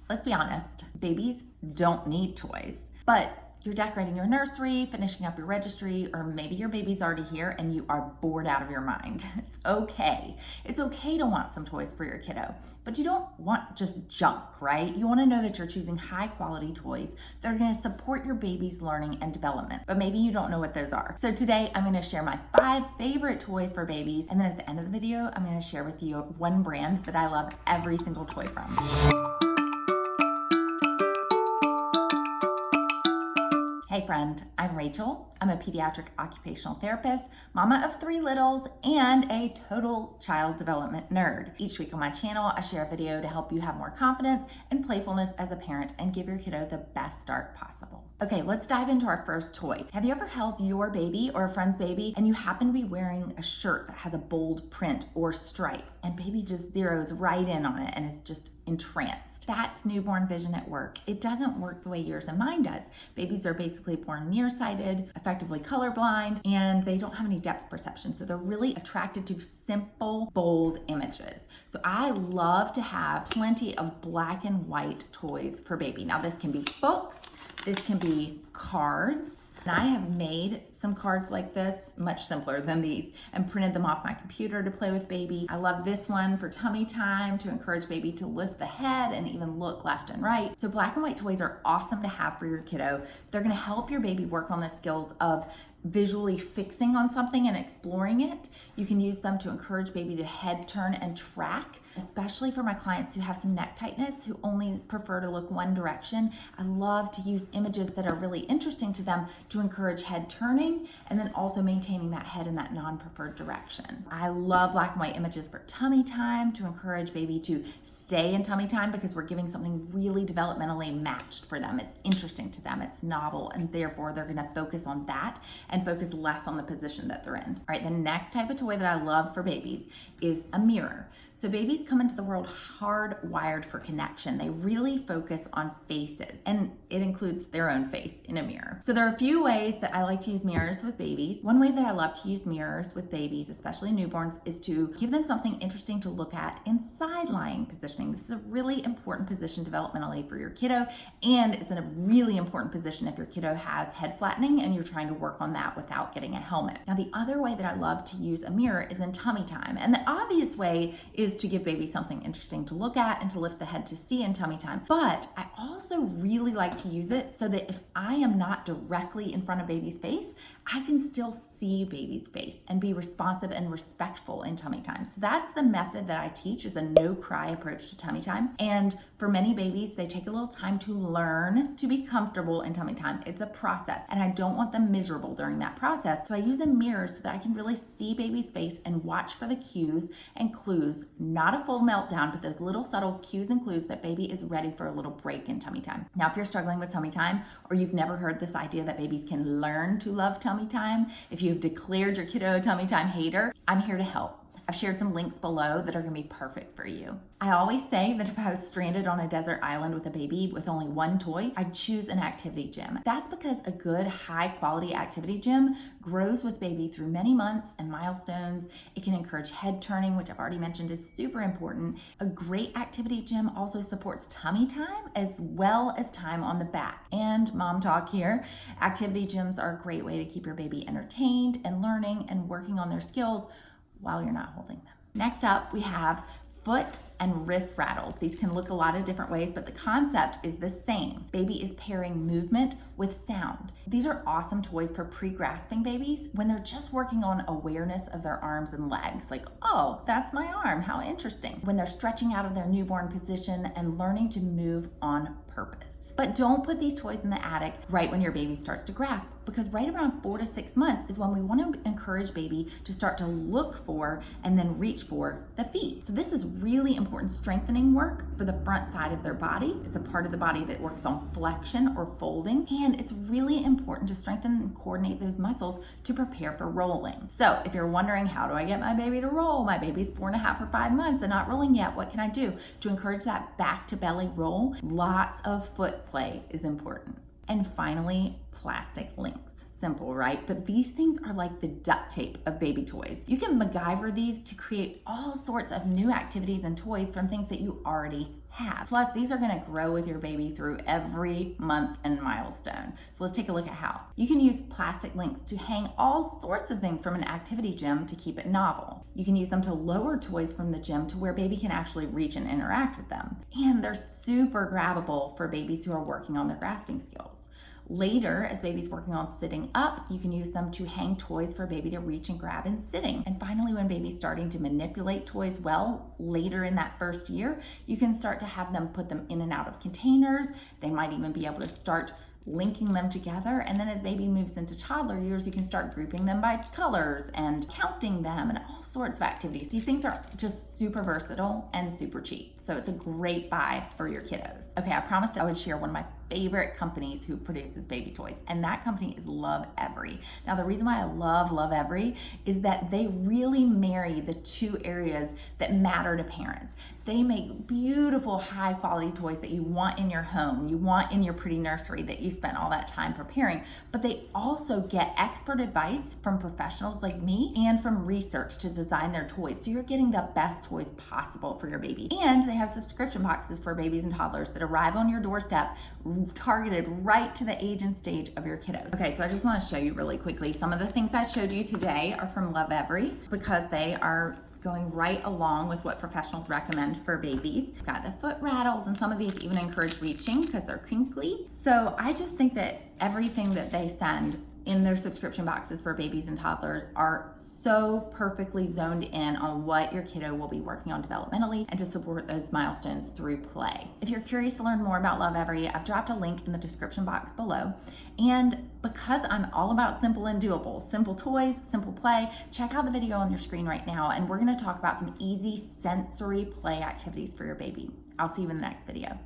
Let's be honest, babies don't need toys, but you're decorating your nursery, finishing up your registry, or maybe your baby's already here and you are bored out of your mind. It's okay. It's okay to want some toys for your kiddo, but you don't want just junk, right? You want to know that you're choosing high quality toys that are going to support your baby's learning and development, but maybe you don't know what those are. So today I'm going to share my 5 favorite toys for babies, and then at the end of the video, I'm going to share with you one brand that I love every single toy from. Hey friend, I'm Rachel. I'm a pediatric occupational therapist, mama of 3 littles, and a total child development nerd. Each week on my channel, I share a video to help you have more confidence and playfulness as a parent and give your kiddo the best start possible. Okay, let's dive into our first toy. Have you ever held your baby or a friend's baby and you happen to be wearing a shirt that has a bold print or stripes and baby just zeroes right in on it and is just entranced? That's newborn vision at work. It doesn't work the way yours and mine does. Babies are basically born nearsighted, effectively colorblind, and they don't have any depth perception. So they're really attracted to simple, bold images. So I love to have plenty of black and white toys for baby. Now this can be books, this can be cards. And I have made some cards like this, much simpler than these, and printed them off my computer to play with baby. I love this one for tummy time to encourage baby to lift the head and even look left and right. So black and white toys are awesome to have for your kiddo. They're gonna help your baby work on the skills of visually fixing on something and exploring it. You can use them to encourage baby to head turn and track, especially for my clients who have some neck tightness, who only prefer to look one direction. I love to use images that are really interesting to them to encourage head turning and then also maintaining that head in that non-preferred direction. I love black and white images for tummy time to encourage baby to stay in tummy time because we're giving something really developmentally matched for them. It's interesting to them, it's novel, and therefore they're gonna focus on that and focus less on the position that they're in. All right, the next type of toy that I love for babies is a mirror. So babies come into the world hardwired for connection. They really focus on faces, and it includes their own face in a mirror. So there are a few ways that I like to use mirrors with babies. One way that I love to use mirrors with babies, especially newborns, is to give them something interesting to look at in side-lying positioning. This is a really important position developmentally for your kiddo, and it's in a really important position if your kiddo has head flattening and you're trying to work on that without getting a helmet. Now, the other way that I love to use a mirror is in tummy time, and the obvious way is to give baby something interesting to look at and to lift the head to see in tummy time. But I also really like to use it so that if I am not directly in front of baby's face, I can still see baby's face and be responsive and respectful in tummy time. So that's the method that I teach, is a no cry approach to tummy time. And for many babies, they take a little time to learn to be comfortable in tummy time. It's a process, and I don't want them miserable during that process. So I use a mirror so that I can really see baby's face and watch for the cues and clues, not a full meltdown, but those little subtle cues and clues that baby is ready for a little break in tummy time. Now, if you're struggling with tummy time, or you've never heard this idea that babies can learn to love tummy time, if you've declared your kiddo a tummy time hater, I'm here to help. I've shared some links below that are gonna be perfect for you. I always say that if I was stranded on a desert island with a baby with only one toy, I'd choose an activity gym. That's because a good high quality activity gym grows with baby through many months and milestones. It can encourage head turning, which I've already mentioned is super important. A great activity gym also supports tummy time as well as time on the back. And mom talk here, activity gyms are a great way to keep your baby entertained and learning and working on their skills while you're not holding them. Next up, we have foot and wrist rattles. These can look a lot of different ways, but the concept is the same. Baby is pairing movement with sound. These are awesome toys for pre-grasping babies when they're just working on awareness of their arms and legs. Like, oh, that's my arm, how interesting. When they're stretching out of their newborn position and learning to move on purpose. But don't put these toys in the attic right when your baby starts to grasp, because right around 4 to 6 months is when we want to encourage baby to start to look for and then reach for the feet. So this is really important strengthening work for the front side of their body. It's a part of the body that works on flexion or folding, and it's really important to strengthen and coordinate those muscles to prepare for rolling. So if you're wondering, how do I get my baby to roll? My baby's 4.5 or 5 months and not rolling yet. What can I do to encourage that back to belly roll? Lots of foot play is important. And finally, plastic links. Simple, right? But these things are like the duct tape of baby toys. You can MacGyver these to create all sorts of new activities and toys from things that you already have. Plus, these are gonna grow with your baby through every month and milestone. So let's take a look at how. You can use plastic links to hang all sorts of things from an activity gym to keep it novel. You can use them to lower toys from the gym to where baby can actually reach and interact with them. And they're super grabbable for babies who are working on their grasping skills. Later, as baby's working on sitting up, you can use them to hang toys for baby to reach and grab in sitting. And finally, when baby's starting to manipulate toys well, later in that first year, you can start to have them put them in and out of containers. They might even be able to start linking them together. And then as baby moves into toddler years, you can start grouping them by colors and counting them and all sorts of activities. These things are just super versatile and super cheap. So it's a great buy for your kiddos. Okay, I promised I would share one of my favorite companies who produces baby toys, and that company is LovEvery. Now, the reason why I love LovEvery is that they really marry the two areas that matter to parents. They make beautiful, high quality toys that you want in your home, you want in your pretty nursery that you spent all that time preparing, but they also get expert advice from professionals like me and from research to design their toys. So you're getting the best toys possible for your baby. And they have subscription boxes for babies and toddlers that arrive on your doorstep, targeted right to the age and stage of your kiddos. Okay, so I just want to show you really quickly. Some of the things I showed you today are from LovEvery because they are going right along with what professionals recommend for babies. We've got the foot rattles, and some of these even encourage reaching because they're crinkly. So I just think that everything that they send in their subscription boxes for babies and toddlers are so perfectly zoned in on what your kiddo will be working on developmentally and to support those milestones through play. If you're curious to learn more about LovEvery, I've dropped a link in the description box below. And because I'm all about simple and doable, simple toys, simple play, check out the video on your screen right now, and we're gonna talk about some easy sensory play activities for your baby. I'll see you in the next video.